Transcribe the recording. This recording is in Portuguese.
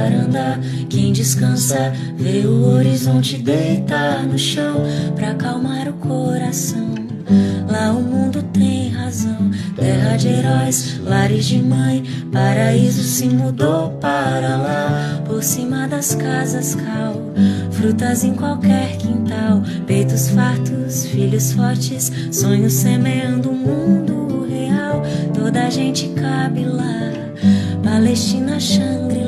varanda. Quem descansa vê o horizonte deitar no chão pra acalmar o coração. Lá o mundo tem razão, terra de heróis, lares de mãe, paraíso se mudou para lá. Por cima das casas cal, frutas em qualquer quintal, peitos fartos, filhos fortes, sonhos semeando um mundo real. Toda a gente cabe lá, Palestina, Shangri-La.